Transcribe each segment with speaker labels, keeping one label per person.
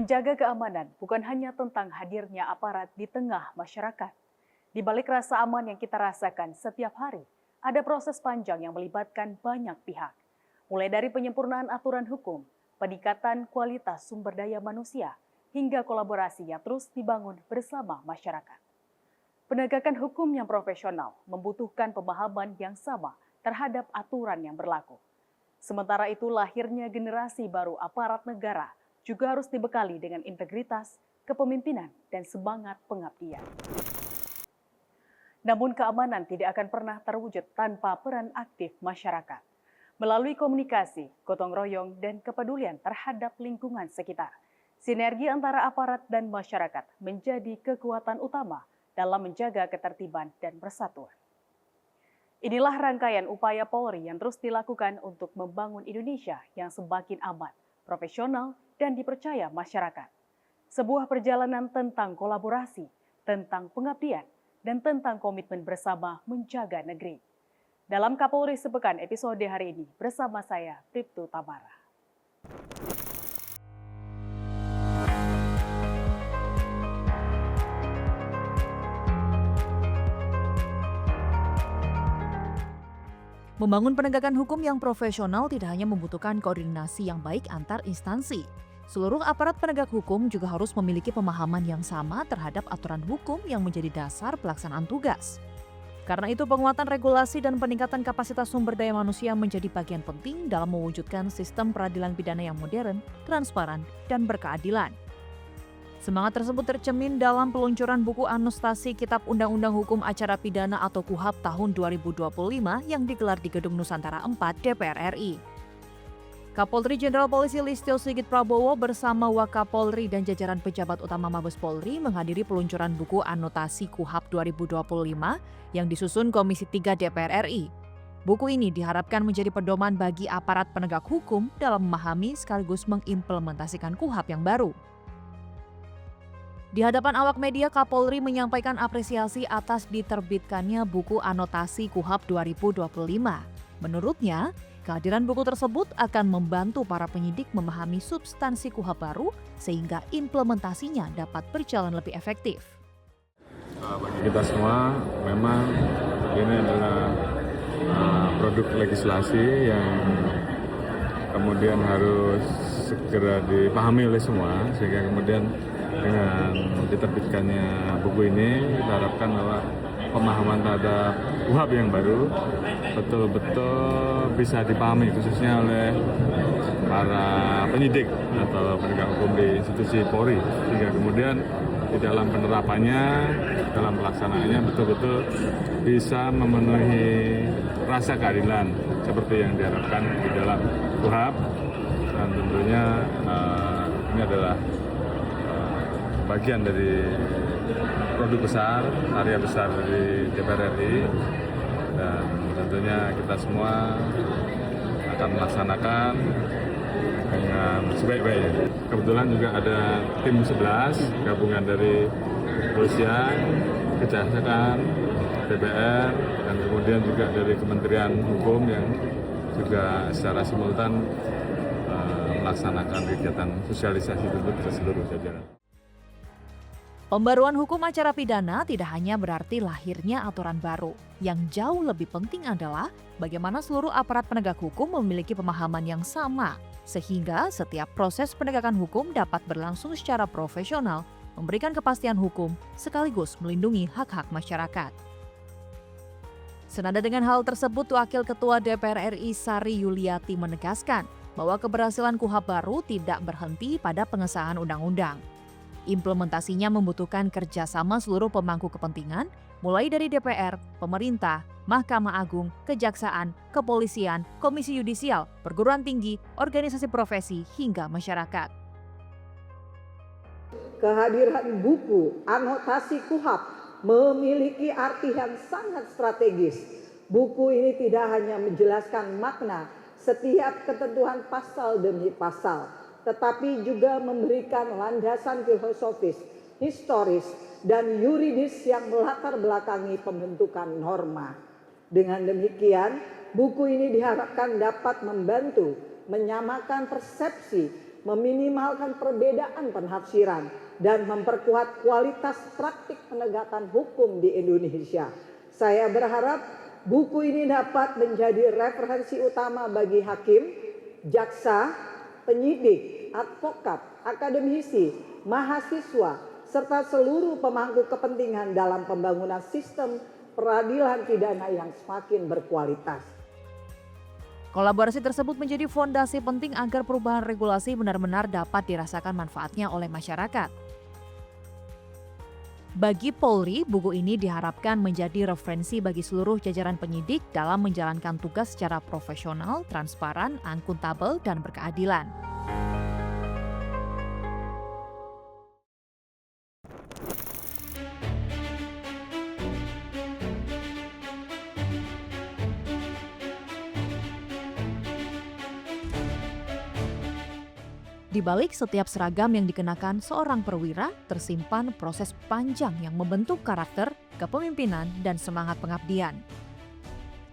Speaker 1: Menjaga keamanan bukan hanya tentang hadirnya aparat di tengah masyarakat. Di balik rasa aman yang kita rasakan setiap hari, ada proses panjang yang melibatkan banyak pihak. Mulai dari penyempurnaan aturan hukum, peningkatan kualitas sumber daya manusia, hingga kolaborasi yang terus dibangun bersama masyarakat. Penegakan hukum yang profesional membutuhkan pemahaman yang sama terhadap aturan yang berlaku. Sementara itu, lahirnya generasi baru aparat negara juga harus dibekali dengan integritas, kepemimpinan, dan semangat pengabdian. Namun keamanan tidak akan pernah terwujud tanpa peran aktif masyarakat. Melalui komunikasi, gotong royong, dan kepedulian terhadap lingkungan sekitar, sinergi antara aparat dan masyarakat menjadi kekuatan utama dalam menjaga ketertiban dan persatuan. Inilah rangkaian upaya Polri yang terus dilakukan untuk membangun Indonesia yang semakin aman, profesional, dan dipercaya masyarakat. Sebuah perjalanan tentang kolaborasi, tentang pengabdian, dan tentang komitmen bersama menjaga negeri. Dalam Kapolri Sepekan episode hari ini bersama saya, Priptu Tamara.
Speaker 2: Membangun penegakan hukum yang profesional tidak hanya membutuhkan koordinasi yang baik antar instansi. Seluruh aparat penegak hukum juga harus memiliki pemahaman yang sama terhadap aturan hukum yang menjadi dasar pelaksanaan tugas. Karena itu, penguatan regulasi dan peningkatan kapasitas sumber daya manusia menjadi bagian penting dalam mewujudkan sistem peradilan pidana yang modern, transparan, dan berkeadilan. Semangat tersebut tercermin dalam peluncuran buku Anostasi Kitab Undang-Undang Hukum Acara Pidana atau KUHAP tahun 2025 yang digelar di Gedung Nusantara 4 DPR RI. Kapolri Jenderal Polisi Listio Sigit Prabowo bersama Wakapolri dan jajaran pejabat utama Mabes Polri menghadiri peluncuran buku Anotasi KUHAP 2025 yang disusun Komisi 3 DPR RI. Buku ini diharapkan menjadi pedoman bagi aparat penegak hukum dalam memahami sekaligus mengimplementasikan KUHAP yang baru. Di hadapan awak media, Kapolri menyampaikan apresiasi atas diterbitkannya buku Anotasi KUHAP 2025. Menurutnya, kehadiran buku tersebut akan membantu para penyidik memahami substansi KUHAP baru sehingga implementasinya dapat berjalan lebih efektif.
Speaker 3: Bagi kita semua, memang ini adalah produk legislasi yang kemudian harus segera dipahami oleh semua, sehingga kemudian dengan diterbitkannya buku ini kita harapkan bahwa pemahaman terhadap KUHAP yang baru betul-betul bisa dipahami khususnya oleh para penyidik atau penegak hukum di institusi Polri, sehingga kemudian di dalam penerapannya, dalam pelaksanaannya betul-betul bisa memenuhi rasa keadilan seperti yang diharapkan di dalam KUHAP. Dan tentunya ini adalah bagian dari produk besar, karya besar dari DPR RI, dan tentunya kita semua akan melaksanakan dengan sebaik-baiknya. Kebetulan juga ada tim 11 gabungan dari kepolisian, kejaksaan, DPR, dan kemudian juga dari Kementerian Hukum yang juga secara simultan melaksanakan kegiatan sosialisasi tersebut ke seluruh jajaran.
Speaker 2: Pembaruan hukum acara pidana tidak hanya berarti lahirnya aturan baru. Yang jauh lebih penting adalah bagaimana seluruh aparat penegak hukum memiliki pemahaman yang sama, sehingga setiap proses penegakan hukum dapat berlangsung secara profesional, memberikan kepastian hukum, sekaligus melindungi hak-hak masyarakat. Senada dengan hal tersebut, Wakil Ketua DPR RI Sari Yuliati menegaskan bahwa keberhasilan KUHAP baru tidak berhenti pada pengesahan undang-undang. Implementasinya membutuhkan kerjasama seluruh pemangku kepentingan, mulai dari DPR, pemerintah, Mahkamah Agung, Kejaksaan, Kepolisian, Komisi Yudisial, perguruan tinggi, organisasi profesi, hingga masyarakat.
Speaker 4: Kehadiran buku Anotasi KUHAP memiliki arti yang sangat strategis. Buku ini tidak hanya menjelaskan makna setiap ketentuan pasal demi pasal, tetapi juga memberikan landasan filosofis, historis, dan yuridis yang melatar belakangi pembentukan norma. Dengan demikian, buku ini diharapkan dapat membantu menyamakan persepsi meminimalkan perbedaan penafsiran, dan memperkuat kualitas praktik penegakan hukum di Indonesia. Saya berharap buku ini dapat menjadi referensi utama bagi hakim, jaksa, penyidik, advokat, akademisi, mahasiswa, serta seluruh pemangku kepentingan dalam pembangunan sistem peradilan pidana yang semakin berkualitas.
Speaker 2: Kolaborasi tersebut menjadi fondasi penting agar perubahan regulasi benar-benar dapat dirasakan manfaatnya oleh masyarakat. Bagi Polri, buku ini diharapkan menjadi referensi bagi seluruh jajaran penyidik dalam menjalankan tugas secara profesional, transparan, akuntabel, dan berkeadilan. Di balik setiap seragam yang dikenakan seorang perwira, tersimpan proses panjang yang membentuk karakter, kepemimpinan, dan semangat pengabdian.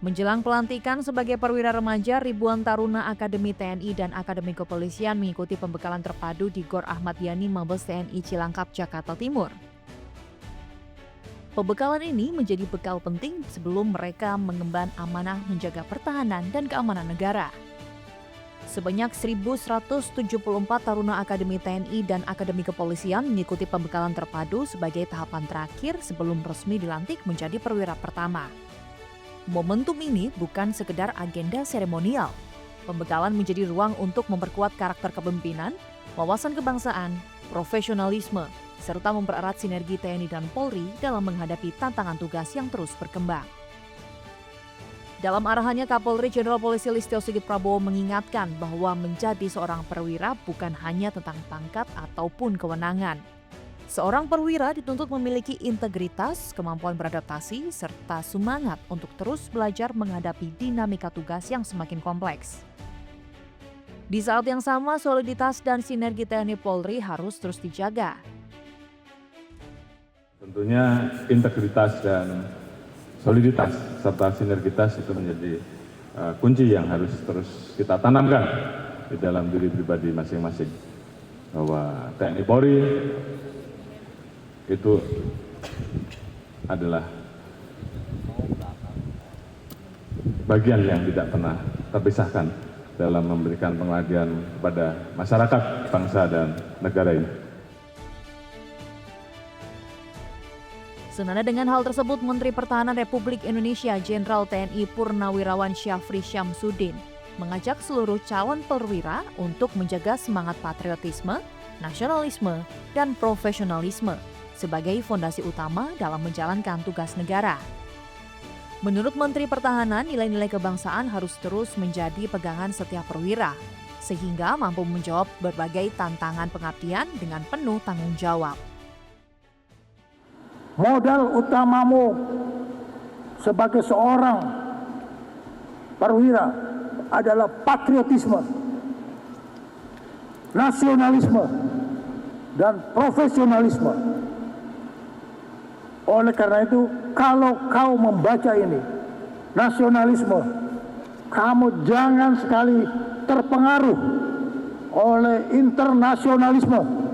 Speaker 2: Menjelang pelantikan sebagai perwira remaja, ribuan taruna Akademi TNI dan Akademi Kepolisian mengikuti pembekalan terpadu di Gor Ahmad Yani Mabes TNI Cilangkap, Jakarta Timur. Pembekalan ini menjadi bekal penting sebelum mereka mengemban amanah menjaga pertahanan dan keamanan negara. Sebanyak 1.174 taruna Akademi TNI dan Akademi Kepolisian mengikuti pembekalan terpadu sebagai tahapan terakhir sebelum resmi dilantik menjadi perwira pertama. Momentum ini bukan sekedar agenda seremonial. Pembekalan menjadi ruang untuk memperkuat karakter kepemimpinan, wawasan kebangsaan, profesionalisme, serta mempererat sinergi TNI dan Polri dalam menghadapi tantangan tugas yang terus berkembang. Dalam arahannya, Kapolri Jenderal Polisi Listio Sigit Prabowo mengingatkan bahwa menjadi seorang perwira bukan hanya tentang pangkat ataupun kewenangan. Seorang perwira dituntut memiliki integritas, kemampuan beradaptasi, serta semangat untuk terus belajar menghadapi dinamika tugas yang semakin kompleks. Di saat yang sama, soliditas dan sinergi TNI Polri harus terus dijaga.
Speaker 3: Tentunya integritas dan soliditas serta sinergitas itu menjadi kunci yang harus terus kita tanamkan di dalam diri pribadi masing-masing. Bahwa TNI Polri itu adalah bagian yang tidak pernah terpisahkan dalam memberikan pengabdian kepada masyarakat, bangsa, dan negara ini.
Speaker 2: Senada dengan hal tersebut, Menteri Pertahanan Republik Indonesia Jenderal TNI Purnawirawan Syafri Syamsuddin mengajak seluruh calon perwira untuk menjaga semangat patriotisme, nasionalisme, dan profesionalisme sebagai fondasi utama dalam menjalankan tugas negara. Menurut Menteri Pertahanan, nilai-nilai kebangsaan harus terus menjadi pegangan setiap perwira, sehingga mampu menjawab berbagai tantangan pengabdian dengan penuh tanggung jawab.
Speaker 5: Modal utamamu sebagai seorang perwira adalah patriotisme, nasionalisme, dan profesionalisme. Oleh karena itu, kalau kau membaca ini, nasionalisme, kamu jangan sekali terpengaruh oleh internasionalisme.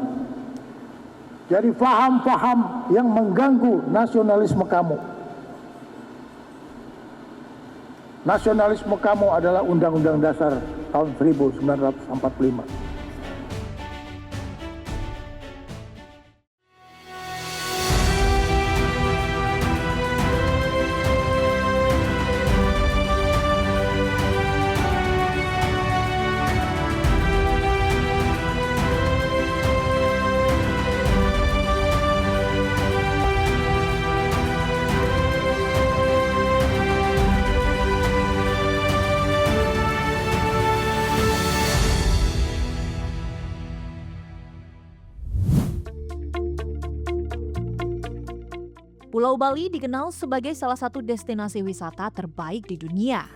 Speaker 5: Jadi faham-faham yang mengganggu nasionalisme kamu. Nasionalisme kamu adalah Undang-Undang Dasar tahun 1945.
Speaker 2: Pulau Bali dikenal sebagai salah satu destinasi wisata terbaik di dunia.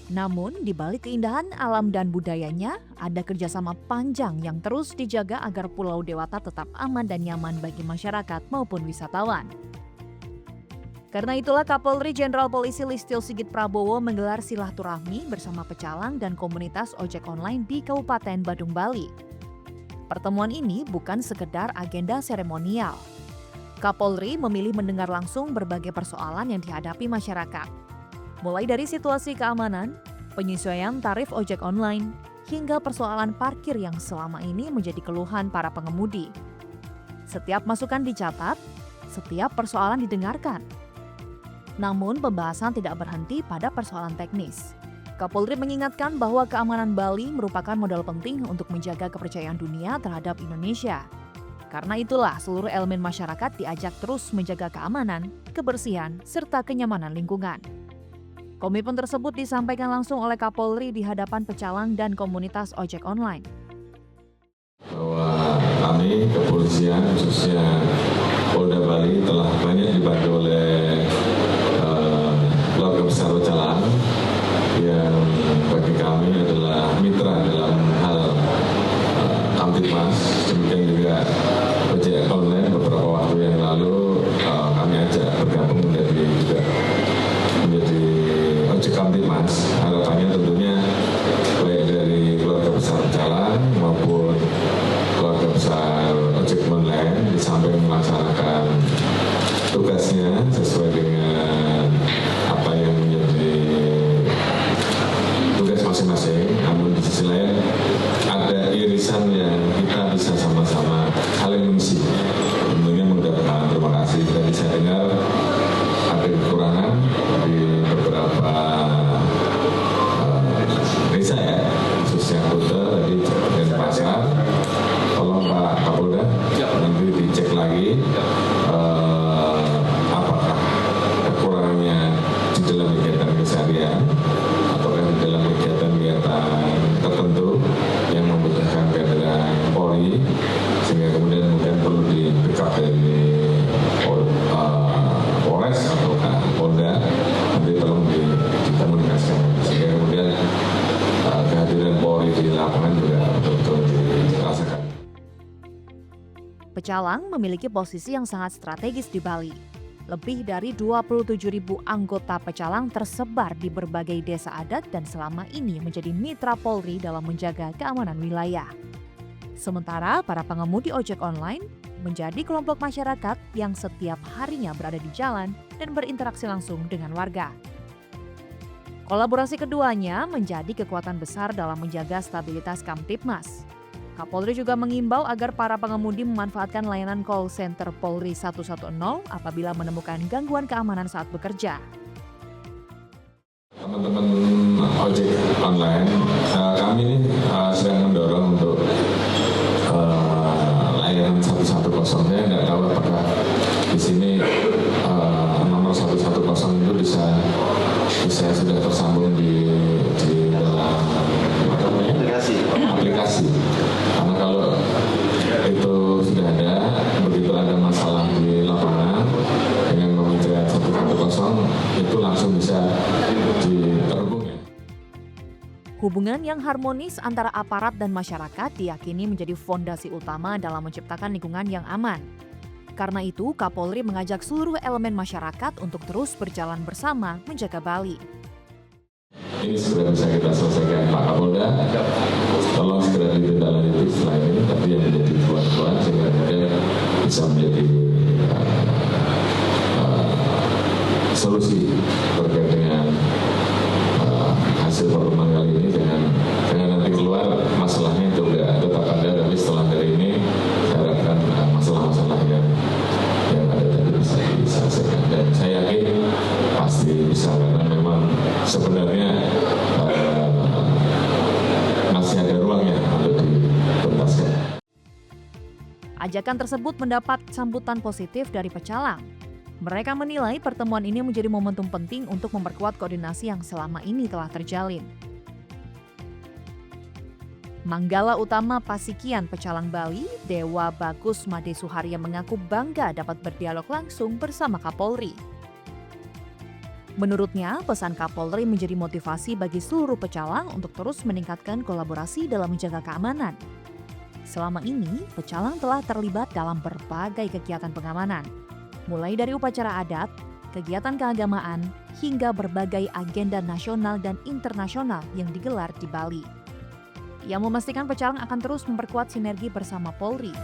Speaker 2: Namun, di balik keindahan alam dan budayanya, ada kerjasama panjang yang terus dijaga agar Pulau Dewata tetap aman dan nyaman bagi masyarakat maupun wisatawan. Karena itulah Kapolri Jenderal Polisi Listio Sigit Prabowo menggelar silaturahmi bersama pecalang dan komunitas ojek online di Kabupaten Badung, Bali. Pertemuan ini bukan sekedar agenda seremonial. Kapolri memilih mendengar langsung berbagai persoalan yang dihadapi masyarakat. Mulai dari situasi keamanan, penyesuaian tarif ojek online, hingga persoalan parkir yang selama ini menjadi keluhan para pengemudi. Setiap masukan dicatat, setiap persoalan didengarkan. Namun pembahasan tidak berhenti pada persoalan teknis. Kapolri mengingatkan bahwa keamanan Bali merupakan modal penting untuk menjaga kepercayaan dunia terhadap Indonesia. Karena itulah seluruh elemen masyarakat diajak terus menjaga keamanan, kebersihan, serta kenyamanan lingkungan. Komitmen tersebut disampaikan langsung oleh Kapolri di hadapan pecalang dan komunitas ojek online.
Speaker 6: Bahwa kami, kepolisian, khususnya Polda Bali telah banyak dibantu oleh keluarga besar pecalang yang bagi kami adalah mitra dalam hal Kamtibmas. Demikian juga ojek online beberapa waktu yang lalu kami ajak bergabung menjadi ojek Kamtibmas. Harapannya tentunya baik dari keluarga besar pecalang maupun keluarga besar ojek online di samping melaksanakan tugasnya sesuai dengan apa yang menjadi tugas masing-masing, namun di sisi lain ada irisan yang kita bisa sama-sama saling mengisi. Tentunya mengucapkan terima kasih. Tadi saya dengar ada kekurangan di beberapa desa ya, khususnya Kota tadi dan pasar. Tolong Pak Kapolda nanti dicek lagi apakah kekurangannya di dalam kegiatan keseharian atau di dalam kegiatan-kegiatan tertentu yang membutuhkan kehadiran Polri, sehingga kemudian mungkin perlu di backup dari Polres atau Polda, nanti tolong dikomunikasikan sehingga kemudian kehadiran Polri di lapangan juga betul-betul dirasakan.
Speaker 2: Pecalang memiliki posisi yang sangat strategis di Bali. Lebih dari 27.000 anggota pecalang tersebar di berbagai desa adat dan selama ini menjadi mitra Polri dalam menjaga keamanan wilayah. Sementara para pengemudi ojek online menjadi kelompok masyarakat yang setiap harinya berada di jalan dan berinteraksi langsung dengan warga. Kolaborasi keduanya menjadi kekuatan besar dalam menjaga stabilitas Kamtibmas. Kapolri juga mengimbau agar para pengemudi memanfaatkan layanan call center Polri 110 apabila menemukan gangguan keamanan saat bekerja.
Speaker 6: Teman-teman ojek online, kami ini sedang mendorong untuk layanan 110. Saya nggak tahu apakah di sini nomor 110 itu bisa sudah tersambung di dalam aplikasi. Karena kalau itu sudah ada, begitu ada masalah di lapangan dengan memencet 110 itu langsung bisa diterhubung.
Speaker 2: Hubungan yang harmonis antara aparat dan masyarakat diyakini menjadi fondasi utama dalam menciptakan lingkungan yang aman. Karena itu, Kapolri mengajak seluruh elemen masyarakat untuk terus berjalan bersama menjaga Bali.
Speaker 6: Ini sudah bisa kita selesaikan Pak Kapolda, tolong segera ditindaklanjuti setelah ini, tapi yang menjadi tuan-tuan sehingga kemudian bisa menjadi solusi terkait dengan hasil pertemuan kali ini. Jangan nanti keluar masalahnya juga tetap ada, tapi setelah dari ini saya harapkan masalah-masalah yang ada tadi bisa diselesaikan, dan saya yakin pasti bisa, karena memang sebenarnya masih ada ruangnya untuk dituntaskan.
Speaker 2: Ajakan tersebut mendapat sambutan positif dari pecalang. Mereka menilai pertemuan ini menjadi momentum penting untuk memperkuat koordinasi yang selama ini telah terjalin. Manggala Utama Pasikian Pecalang Bali, Dewa Bagus Made Suharya mengaku bangga dapat berdialog langsung bersama Kapolri. Menurutnya, pesan Kapolri menjadi motivasi bagi seluruh pecalang untuk terus meningkatkan kolaborasi dalam menjaga keamanan. Selama ini, pecalang telah terlibat dalam berbagai kegiatan pengamanan, mulai dari upacara adat, kegiatan keagamaan, hingga berbagai agenda nasional dan internasional yang digelar di Bali. Ia memastikan Pecalang akan terus memperkuat sinergi bersama Polri.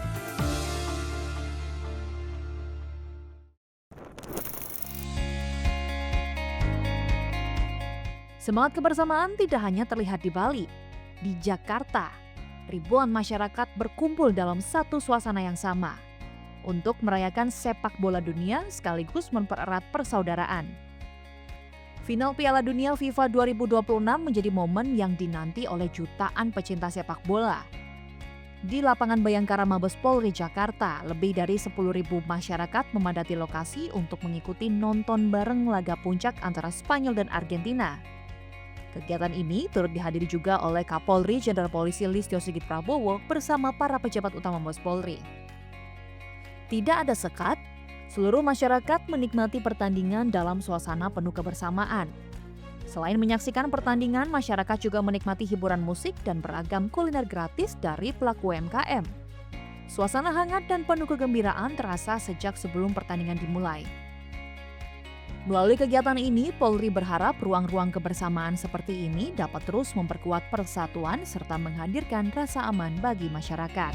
Speaker 2: Semangat kebersamaan tidak hanya terlihat di Bali. Di Jakarta, ribuan masyarakat berkumpul dalam satu suasana yang sama untuk merayakan sepak bola dunia sekaligus mempererat persaudaraan. Final Piala Dunia FIFA 2026 menjadi momen yang dinanti oleh jutaan pecinta sepak bola. Di lapangan Bayangkara Mabes Polri Jakarta, lebih dari 10.000 masyarakat memadati lokasi untuk mengikuti nonton bareng laga puncak antara Spanyol dan Argentina. Kegiatan ini turut dihadiri juga oleh Kapolri Jenderal Polisi Listio Sigit Prabowo bersama para pejabat utama Mabes Polri. Tidak ada sekat, seluruh masyarakat menikmati pertandingan dalam suasana penuh kebersamaan. Selain menyaksikan pertandingan, masyarakat juga menikmati hiburan musik dan beragam kuliner gratis dari pelaku UMKM. Suasana hangat dan penuh kegembiraan terasa sejak sebelum pertandingan dimulai. Melalui kegiatan ini, Polri berharap ruang-ruang kebersamaan seperti ini dapat terus memperkuat persatuan serta menghadirkan rasa aman bagi masyarakat.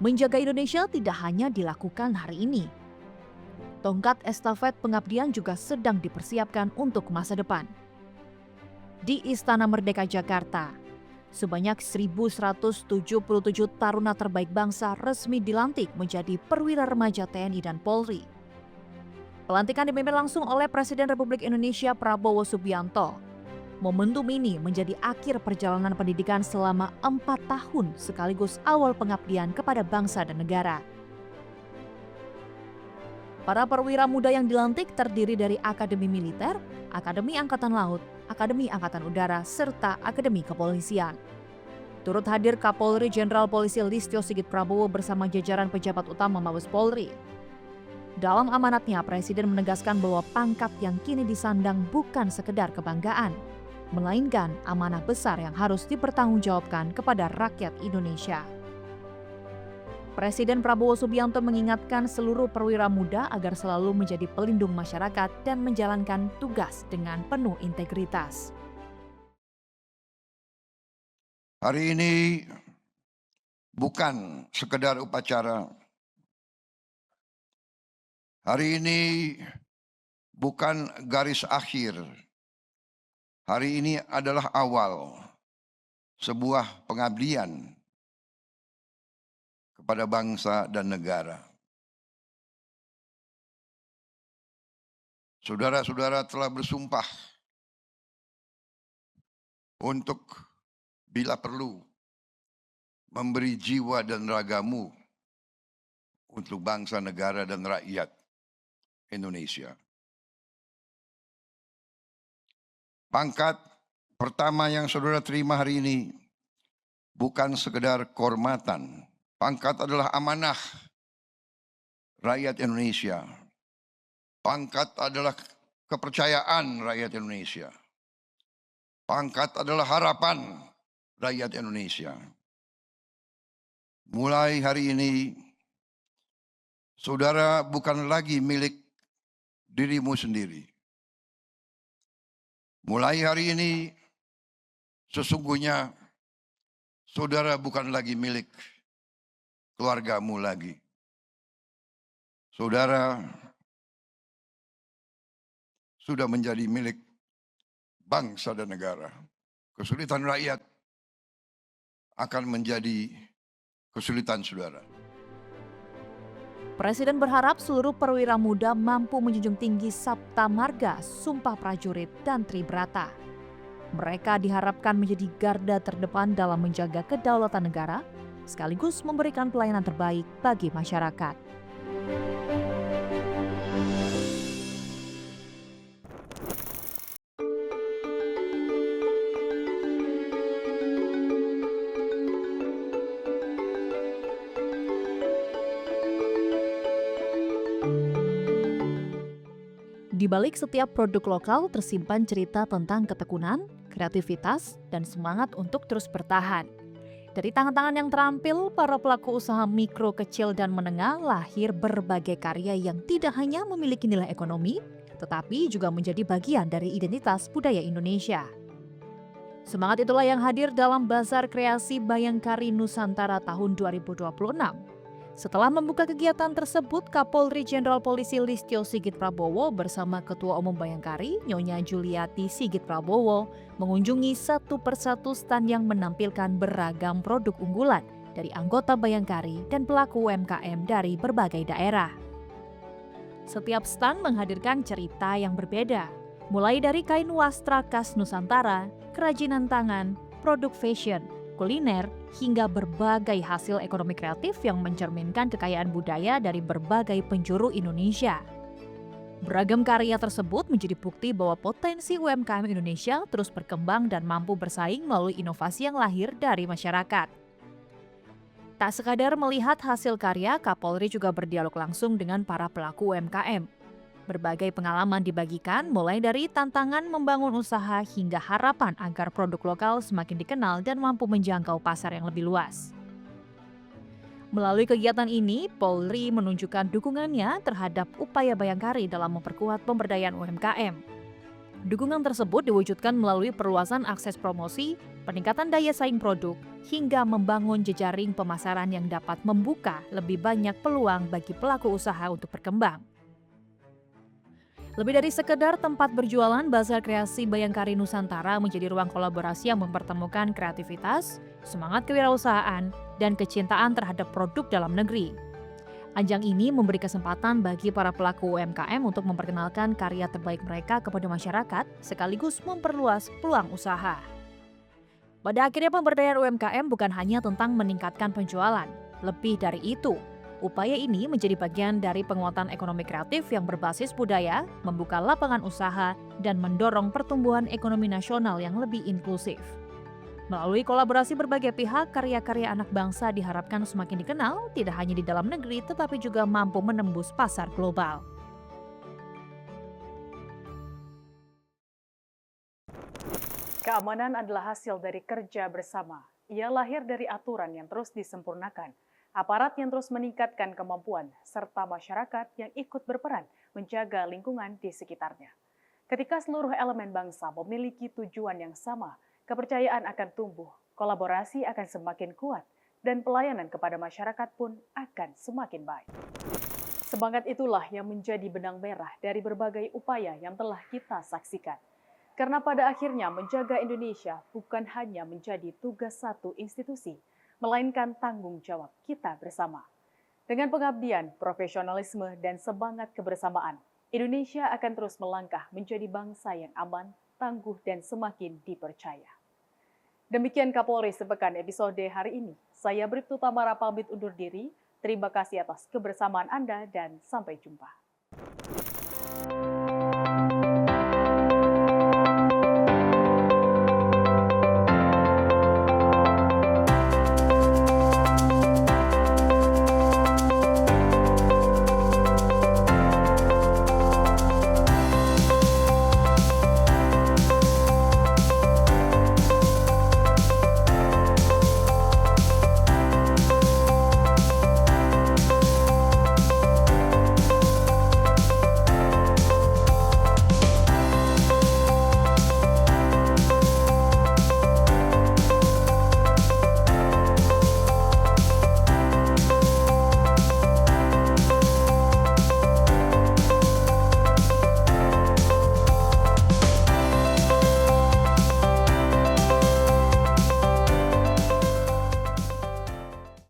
Speaker 2: Menjaga Indonesia tidak hanya dilakukan hari ini. Tongkat estafet pengabdian juga sedang dipersiapkan untuk masa depan. Di Istana Merdeka Jakarta, sebanyak 1.177 taruna terbaik bangsa resmi dilantik menjadi perwira remaja TNI dan Polri. Pelantikan dipimpin langsung oleh Presiden Republik Indonesia Prabowo Subianto. Momentum ini menjadi akhir perjalanan pendidikan selama 4 tahun sekaligus awal pengabdian kepada bangsa dan negara. Para perwira muda yang dilantik terdiri dari Akademi Militer, Akademi Angkatan Laut, Akademi Angkatan Udara, serta Akademi Kepolisian. Turut hadir Kapolri Jenderal Polisi Listio Sigit Prabowo bersama jajaran pejabat utama Mabes Polri. Dalam amanatnya, Presiden menegaskan bahwa pangkat yang kini disandang bukan sekedar kebanggaan, melainkan amanah besar yang harus dipertanggungjawabkan kepada rakyat Indonesia. Presiden Prabowo Subianto mengingatkan seluruh perwira muda agar selalu menjadi pelindung masyarakat dan menjalankan tugas dengan penuh integritas.
Speaker 7: Hari ini bukan sekedar upacara. Hari ini bukan garis akhir. Hari ini adalah awal sebuah pengabdian kepada bangsa dan negara. Saudara-saudara telah bersumpah untuk bila perlu memberi jiwa dan ragamu untuk bangsa, negara, dan rakyat Indonesia. Pangkat pertama yang saudara terima hari ini bukan sekedar kehormatan. Pangkat adalah amanah rakyat Indonesia. Pangkat adalah kepercayaan rakyat Indonesia. Pangkat adalah harapan rakyat Indonesia. Mulai hari ini, saudara bukan lagi milik dirimu sendiri. Mulai hari ini, sesungguhnya saudara bukan lagi milik keluargamu lagi. Saudara sudah menjadi milik bangsa dan negara. Kesulitan rakyat akan menjadi kesulitan saudara.
Speaker 2: Presiden berharap seluruh perwira muda mampu menjunjung tinggi Sabta Marga, Sumpah Prajurit, dan Tribrata. Mereka diharapkan menjadi garda terdepan dalam menjaga kedaulatan negara, sekaligus memberikan pelayanan terbaik bagi masyarakat. Di balik setiap produk lokal tersimpan cerita tentang ketekunan, kreativitas, dan semangat untuk terus bertahan. Dari tangan-tangan yang terampil, para pelaku usaha mikro, kecil, dan menengah lahir berbagai karya yang tidak hanya memiliki nilai ekonomi, tetapi juga menjadi bagian dari identitas budaya Indonesia. Semangat itulah yang hadir dalam Bazar Kreasi Bayangkari Nusantara tahun 2026. Setelah membuka kegiatan tersebut, Kapolri Jenderal Polisi Listio Sigit Prabowo bersama Ketua Umum Bayangkari, Nyonya Juliati Sigit Prabowo, mengunjungi satu persatu stan yang menampilkan beragam produk unggulan dari anggota Bayangkari dan pelaku UMKM dari berbagai daerah. Setiap stan menghadirkan cerita yang berbeda, mulai dari kain wastra khas Nusantara, kerajinan tangan, produk fashion, kuliner, hingga berbagai hasil ekonomi kreatif yang mencerminkan kekayaan budaya dari berbagai penjuru Indonesia. Beragam karya tersebut menjadi bukti bahwa potensi UMKM Indonesia terus berkembang dan mampu bersaing melalui inovasi yang lahir dari masyarakat. Tak sekadar melihat hasil karya, Kapolri juga berdialog langsung dengan para pelaku UMKM. Berbagai pengalaman dibagikan, mulai dari tantangan membangun usaha hingga harapan agar produk lokal semakin dikenal dan mampu menjangkau pasar yang lebih luas. Melalui kegiatan ini, Polri menunjukkan dukungannya terhadap upaya Bayangkari dalam memperkuat pemberdayaan UMKM. Dukungan tersebut diwujudkan melalui perluasan akses promosi, peningkatan daya saing produk, hingga membangun jejaring pemasaran yang dapat membuka lebih banyak peluang bagi pelaku usaha untuk berkembang. Lebih dari sekedar tempat berjualan, Bazar Kreasi Bayangkari Nusantara menjadi ruang kolaborasi yang mempertemukan kreativitas, semangat kewirausahaan, dan kecintaan terhadap produk dalam negeri. Ajang ini memberi kesempatan bagi para pelaku UMKM untuk memperkenalkan karya terbaik mereka kepada masyarakat, sekaligus memperluas peluang usaha. Pada akhirnya, pemberdayaan UMKM bukan hanya tentang meningkatkan penjualan. Lebih dari itu, upaya ini menjadi bagian dari penguatan ekonomi kreatif yang berbasis budaya, membuka lapangan usaha, dan mendorong pertumbuhan ekonomi nasional yang lebih inklusif. Melalui kolaborasi berbagai pihak, karya-karya anak bangsa diharapkan semakin dikenal, tidak hanya di dalam negeri, tetapi juga mampu menembus pasar global.
Speaker 1: Keamanan adalah hasil dari kerja bersama. Ia lahir dari aturan yang terus disempurnakan, aparat yang terus meningkatkan kemampuan, serta masyarakat yang ikut berperan menjaga lingkungan di sekitarnya. Ketika seluruh elemen bangsa memiliki tujuan yang sama, kepercayaan akan tumbuh, kolaborasi akan semakin kuat, dan pelayanan kepada masyarakat pun akan semakin baik. Semangat itulah yang menjadi benang merah dari berbagai upaya yang telah kita saksikan. Karena pada akhirnya menjaga Indonesia bukan hanya menjadi tugas satu institusi, melainkan tanggung jawab kita bersama. Dengan pengabdian, profesionalisme, dan semangat kebersamaan, Indonesia akan terus melangkah menjadi bangsa yang aman, tangguh, dan semakin dipercaya. Demikian Kapolri Sepekan episode hari ini. Saya Bribtu Tamara pamit undur diri. Terima kasih atas kebersamaan Anda dan sampai jumpa.